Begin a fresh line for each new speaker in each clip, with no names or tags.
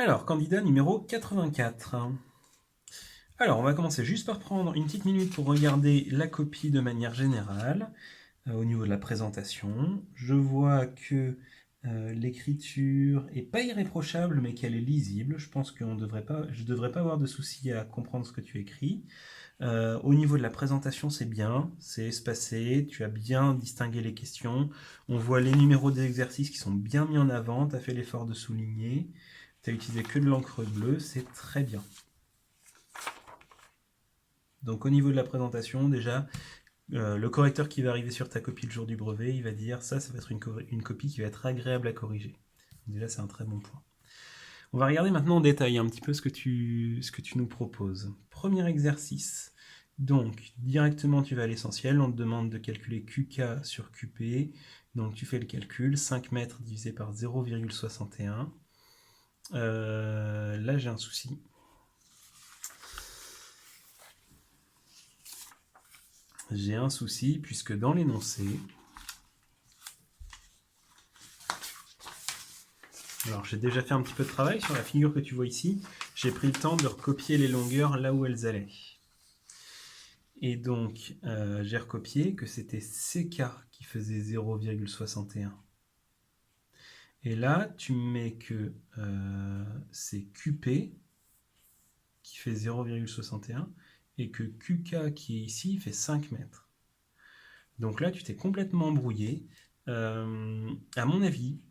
Alors, candidat numéro 84. Alors, on va commencer juste par prendre une petite minute pour regarder la copie de manière générale, au niveau de la présentation. Je vois que l'écriture est pas irréprochable, mais qu'elle est lisible. Je pense que je devrais pas avoir de souci à comprendre ce que tu écris. Au niveau de la présentation, c'est bien, c'est espacé, tu as bien distingué les questions. On voit les numéros des exercices qui sont bien mis en avant, tu as fait l'effort de souligner, tu as utilisé que de l'encre bleue, c'est très bien. Donc au niveau de la présentation, déjà, le correcteur qui va arriver sur ta copie le jour du brevet, il va dire ça va être une copie qui va être agréable à corriger. Déjà, c'est un très bon point. On va regarder maintenant en détail un petit peu ce que tu nous proposes. Premier exercice. Donc, directement, tu vas à l'essentiel. On te demande de calculer QK sur QP. Donc, tu fais le calcul. 5 mètres divisé par 0,61. Là, j'ai un souci. J'ai un souci puisque dans l'énoncé, alors j'ai déjà fait un petit peu de travail sur la figure que tu vois ici. J'ai pris le temps de recopier les longueurs là où elles allaient. Et donc, j'ai recopié que c'était CK qui faisait 0,61. Et là, tu mets que c'est QP qui fait 0,61 et que QK qui est ici fait 5 mètres. Donc là, tu t'es complètement embrouillé. À mon avis,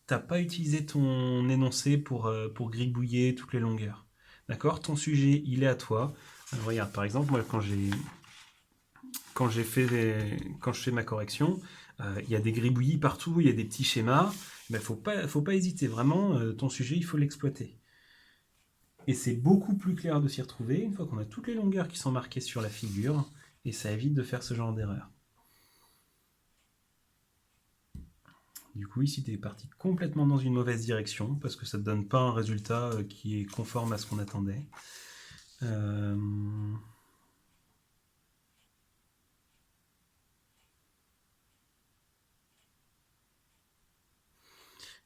tu n'as pas utilisé ton énoncé pour gribouiller toutes les longueurs. D'accord? Ton sujet, il est à toi. Regarde, par exemple, moi, quand je fais ma correction, il y a des gribouillis partout, il y a des petits schémas. Il ne faut pas hésiter, vraiment, ton sujet, il faut l'exploiter. Et c'est beaucoup plus clair de s'y retrouver une fois qu'on a toutes les longueurs qui sont marquées sur la figure, et ça évite de faire ce genre d'erreur. Du coup, ici, tu es parti complètement dans une mauvaise direction, parce que ça ne te donne pas un résultat qui est conforme à ce qu'on attendait. Euh,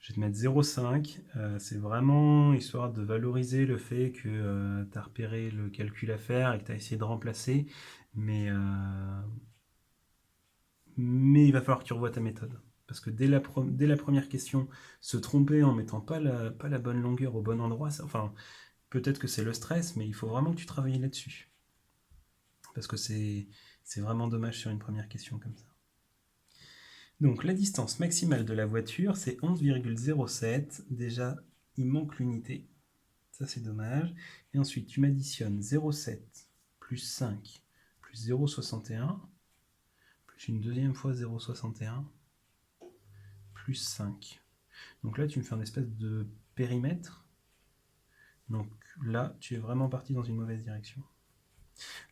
Je vais te mettre 0,5. C'est vraiment histoire de valoriser le fait que tu as repéré le calcul à faire et que tu as essayé de remplacer. Mais il va falloir que tu revoies ta méthode. Parce que dès la première question, se tromper en mettant pas la bonne longueur au bon endroit, enfin, peut-être que c'est le stress, mais il faut vraiment que tu travailles là-dessus. Parce que c'est vraiment dommage sur une première question comme ça. Donc la distance maximale de la voiture, c'est 11,07. Déjà, il manque l'unité. Ça, c'est dommage. Et ensuite, tu m'additionnes 0,7 plus 5 plus 0,61 plus une deuxième fois 0,61 plus 5. Donc là, tu me fais un espèce de périmètre. Donc là, tu es vraiment parti dans une mauvaise direction.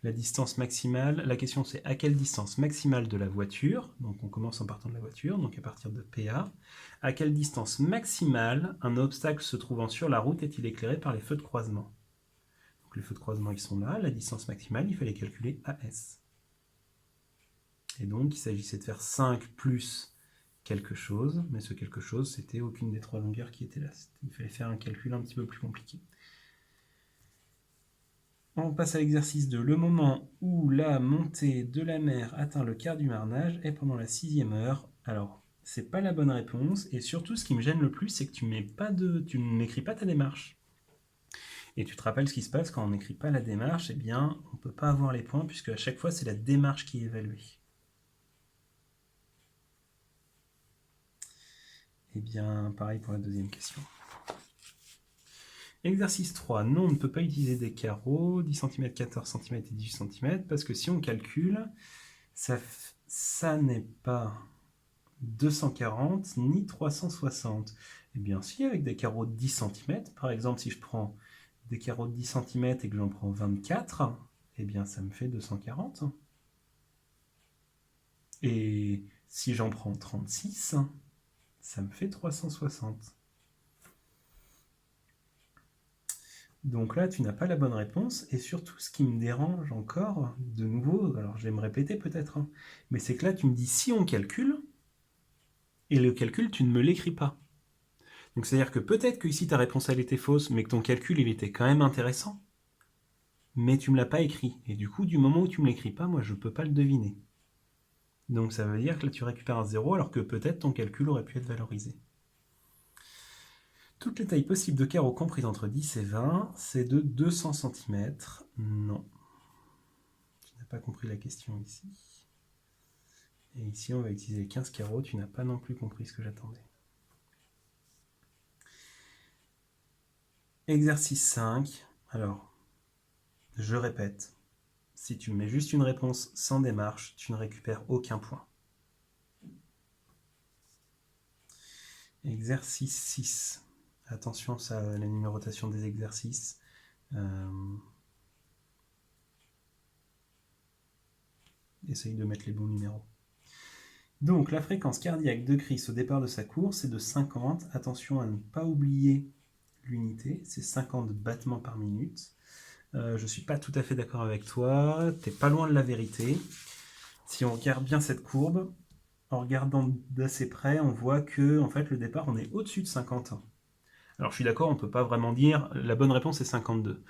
La distance maximale, la question c'est à quelle distance maximale de la voiture, donc on commence en partant de la voiture, donc à partir de PA, à quelle distance maximale un obstacle se trouvant sur la route est-il éclairé par les feux de croisement? Donc les feux de croisement ils sont là, la distance maximale il fallait calculer AS. Et donc il s'agissait de faire 5 plus quelque chose, mais ce quelque chose c'était aucune des trois longueurs qui étaient là. Il fallait faire un calcul un petit peu plus compliqué. On passe à l'exercice 2. Le moment où la montée de la mer atteint le quart du marnage est pendant la 6e heure. Alors, c'est pas la bonne réponse. Et surtout, ce qui me gêne le plus, c'est que tu n'écris pas ta démarche. Et tu te rappelles ce qui se passe quand on n'écrit pas la démarche, eh bien, on ne peut pas avoir les points puisque à chaque fois, c'est la démarche qui est évaluée. Eh bien, pareil pour la deuxième question. Exercice 3. Non, on ne peut pas utiliser des carreaux, 10 cm, 14 cm et 18 cm, parce que si on calcule, ça n'est pas 240 ni 360. Eh bien, si, avec des carreaux de 10 cm, par exemple, si je prends des carreaux de 10 cm et que j'en prends 24, eh bien, ça me fait 240. Et si j'en prends 36, ça me fait 360. Donc là, tu n'as pas la bonne réponse. Et surtout, ce qui me dérange encore, de nouveau, alors je vais me répéter peut-être, hein, mais c'est que là, tu me dis si on calcule, et le calcul, tu ne me l'écris pas. Donc c'est-à-dire que peut-être que ici ta réponse elle était fausse, mais que ton calcul il était quand même intéressant, mais tu me l'as pas écrit. Et du coup, du moment où tu me l'écris pas, moi je peux pas le deviner. Donc ça veut dire que là tu récupères un 0 alors que peut-être ton calcul aurait pu être valorisé. Toutes les tailles possibles de carreaux comprises entre 10 et 20, c'est de 200 cm. Non. Tu n'as pas compris la question ici. Et ici, on va utiliser 15 carreaux. Tu n'as pas non plus compris ce que j'attendais. Exercice 5. Alors, je répète. Si tu me mets juste une réponse sans démarche, tu ne récupères aucun point. Exercice 6. Attention à la numérotation des exercices. Essaye de mettre les bons numéros. Donc, la fréquence cardiaque de Chris au départ de sa course est de 50. Attention à ne pas oublier l'unité, c'est 50 battements par minute. Je ne suis pas tout à fait d'accord avec toi, tu n'es pas loin de la vérité. Si on regarde bien cette courbe, en regardant d'assez près, on voit que en fait, le départ, on est au-dessus de 50. Alors je suis d'accord, on ne peut pas vraiment dire, la bonne réponse est 52.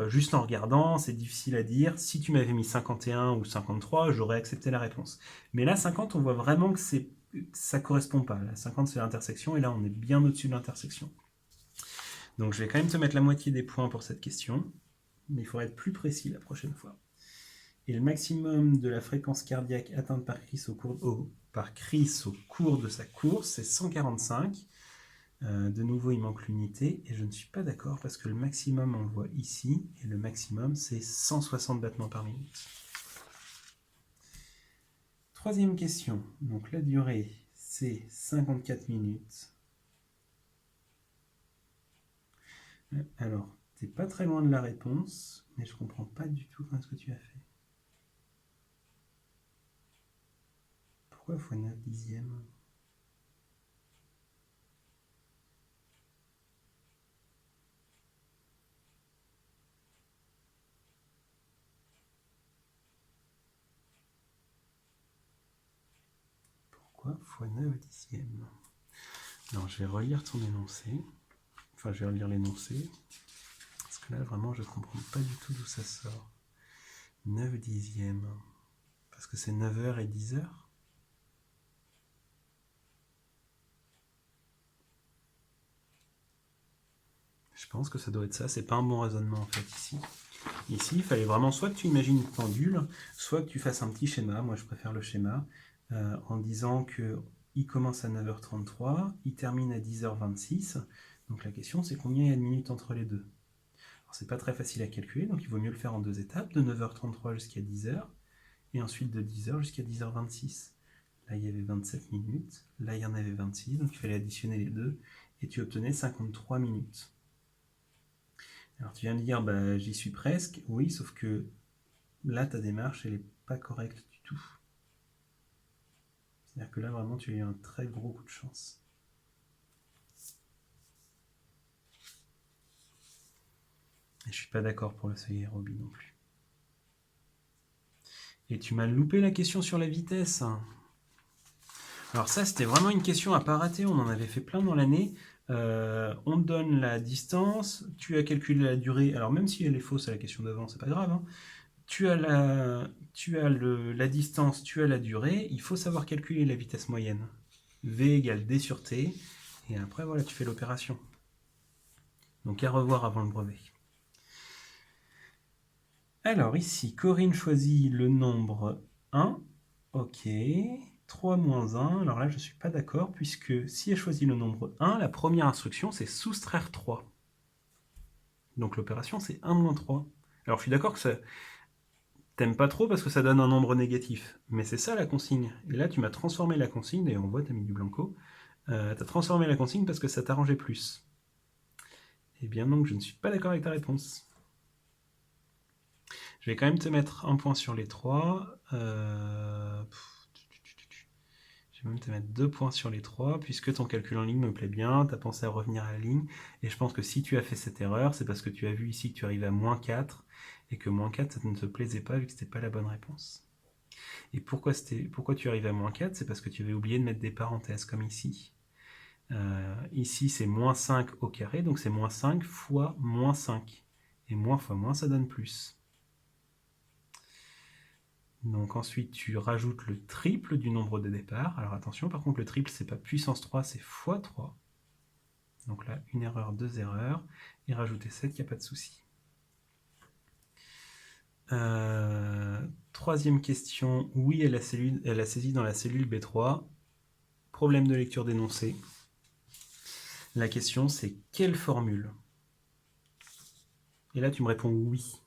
Juste en regardant, c'est difficile à dire. Si tu m'avais mis 51 ou 53, j'aurais accepté la réponse. Mais là, 50, on voit vraiment que ça ne correspond pas. Là, 50, c'est l'intersection, et là, on est bien au-dessus de l'intersection. Donc je vais quand même te mettre la moitié des points pour cette question, mais il faudra être plus précis la prochaine fois. Et le maximum de la fréquence cardiaque atteinte par Chris au cours de sa course, c'est 145. De nouveau, il manque l'unité, et je ne suis pas d'accord parce que le maximum, on le voit ici, et le maximum, c'est 160 battements par minute. Troisième question. Donc la durée, c'est 54 minutes. Alors, t'es pas très loin de la réponse, mais je comprends pas du tout ce que tu as fait. Pourquoi x 9 dixièmes ? Pourquoi x 9 dixièmes ? Alors, je vais relire ton énoncé. Enfin, je vais relire l'énoncé. Parce que là, vraiment, je comprends pas du tout d'où ça sort. 9 dixièmes. Parce que c'est 9h et 10h. Je pense que ça doit être ça. C'est pas un bon raisonnement en fait ici. Ici, il fallait vraiment soit que tu imagines une pendule, soit que tu fasses un petit schéma. Moi, je préfère le schéma en disant que il commence à 9h33, il termine à 10h26. Donc la question, c'est combien il y a de minutes entre les deux. Alors, c'est pas très facile à calculer, donc il vaut mieux le faire en deux étapes, de 9h33 jusqu'à 10h, et ensuite de 10h jusqu'à 10h26. Là, il y avait 27 minutes, là, il y en avait 26, donc il fallait additionner les deux, et tu obtenais 53 minutes. Alors tu viens de dire, bah, j'y suis presque, oui, sauf que là, ta démarche, elle n'est pas correcte du tout. C'est-à-dire que là, vraiment, tu as eu un très gros coup de chance. Et je suis pas d'accord pour le seuil aérobie non plus. Et tu m'as loupé la question sur la vitesse. Alors ça, c'était vraiment une question à pas rater. On en avait fait plein dans l'année. On te donne la distance, tu as calculé la durée. Alors même si elle est fausse à la question d'avant, c'est pas grave. Hein. Tu as la distance, tu as la durée. Il faut savoir calculer la vitesse moyenne. V égale D sur T. Et après, voilà, tu fais l'opération. Donc à revoir avant le brevet. Alors ici, Corinne choisit le nombre 1. Ok. 3 moins 1. Alors là, je ne suis pas d'accord, puisque si elle choisit le nombre 1, la première instruction, c'est soustraire 3. Donc l'opération, c'est 1 moins 3. Alors je suis d'accord que ça t'aimes pas trop parce que ça donne un nombre négatif. Mais c'est ça la consigne. Et là, tu m'as transformé la consigne, et on voit, tu as mis du blanco. Tu as transformé la consigne parce que ça t'arrangeait plus. Eh bien donc, je ne suis pas d'accord avec ta réponse. Je vais quand même te mettre un point sur les 3. Je vais même te mettre 2 points sur les 3, puisque ton calcul en ligne me plaît bien, tu as pensé à revenir à la ligne, et je pense que si tu as fait cette erreur, c'est parce que tu as vu ici que tu arrives à moins 4, et que moins 4, ça ne te plaisait pas, vu que ce n'était pas la bonne réponse. Et pourquoi tu arrives à moins 4 ? C'est parce que tu avais oublié de mettre des parenthèses, comme ici. Ici, c'est moins 5 au carré, donc c'est moins 5 fois moins 5. Et moins fois moins, ça donne plus. Donc ensuite, tu rajoutes le triple du nombre de départ. Alors attention, par contre, le triple, c'est pas puissance 3, c'est fois 3. Donc là, une erreur, deux erreurs. Et rajouter 7, il n'y a pas de souci. Troisième question. Oui, elle a saisi dans la cellule B3. Problème de lecture d'énoncé. La question, c'est quelle formule? Et là, tu me réponds oui.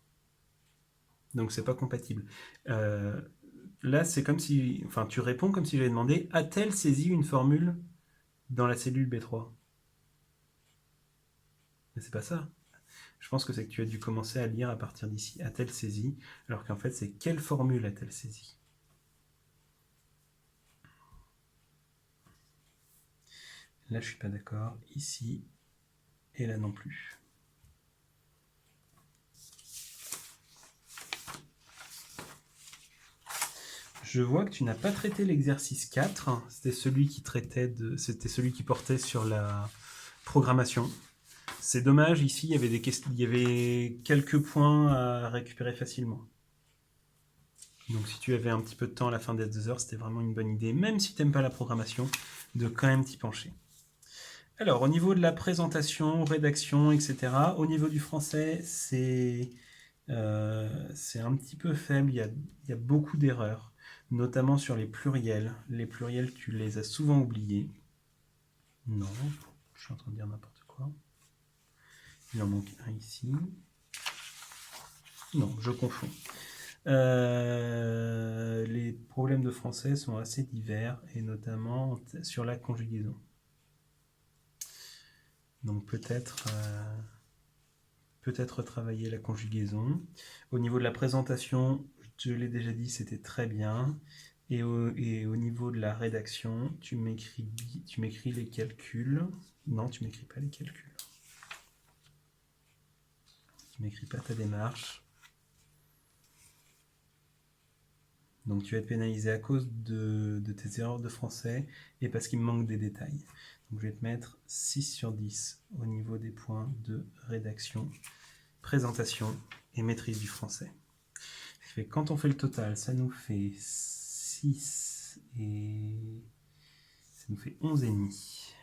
Donc, c'est pas compatible. Là, c'est comme si... Enfin, tu réponds comme si j'avais demandé a-t-elle saisi une formule dans la cellule B3? Mais c'est pas ça. Je pense que c'est que tu as dû commencer à lire à partir d'ici. A-t-elle saisi? Alors qu'en fait, c'est quelle formule a-t-elle saisi? Là, je suis pas d'accord. Ici, et là non plus. Je vois que tu n'as pas traité l'exercice 4. C'était celui qui portait sur la programmation. C'est dommage, ici, il y avait quelques points à récupérer facilement. Donc si tu avais un petit peu de temps à la fin des 2 heures, c'était vraiment une bonne idée, même si tu n'aimes pas la programmation, de quand même t'y pencher. Alors, au niveau de la présentation, rédaction, etc., au niveau du français, c'est un petit peu faible, il y a beaucoup d'erreurs, notamment sur les pluriels. Les pluriels, tu les as souvent oubliés. Non, je suis en train de dire n'importe quoi. Il en manque un ici. Non, je confonds. Les problèmes de français sont assez divers, et notamment sur la conjugaison. Donc peut-être retravailler la conjugaison. Au niveau de la présentation, je l'ai déjà dit, c'était très bien. Et au niveau de la rédaction, tu m'écris les calculs. Non, tu m'écris pas les calculs. Tu m'écris pas ta démarche. Donc tu vas être pénalisé à cause de tes erreurs de français et parce qu'il me manque des détails. Donc je vais te mettre 6 sur 10 au niveau des points de rédaction, présentation et maîtrise du français. Ce qui fait que quand on fait le total, ça nous fait 6 et ça nous fait 11,5.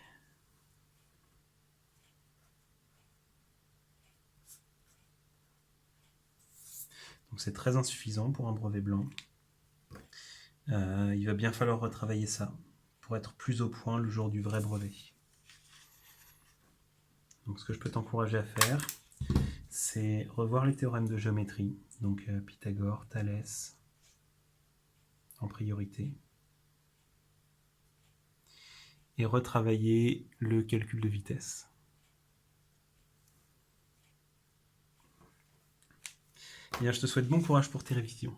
Donc c'est très insuffisant pour un brevet blanc. Il va bien falloir retravailler ça pour être plus au point le jour du vrai brevet. Donc ce que je peux t'encourager à faire, c'est revoir les théorèmes de géométrie, donc Pythagore, Thalès, en priorité, et retravailler le calcul de vitesse. Bien, je te souhaite bon courage pour tes révisions.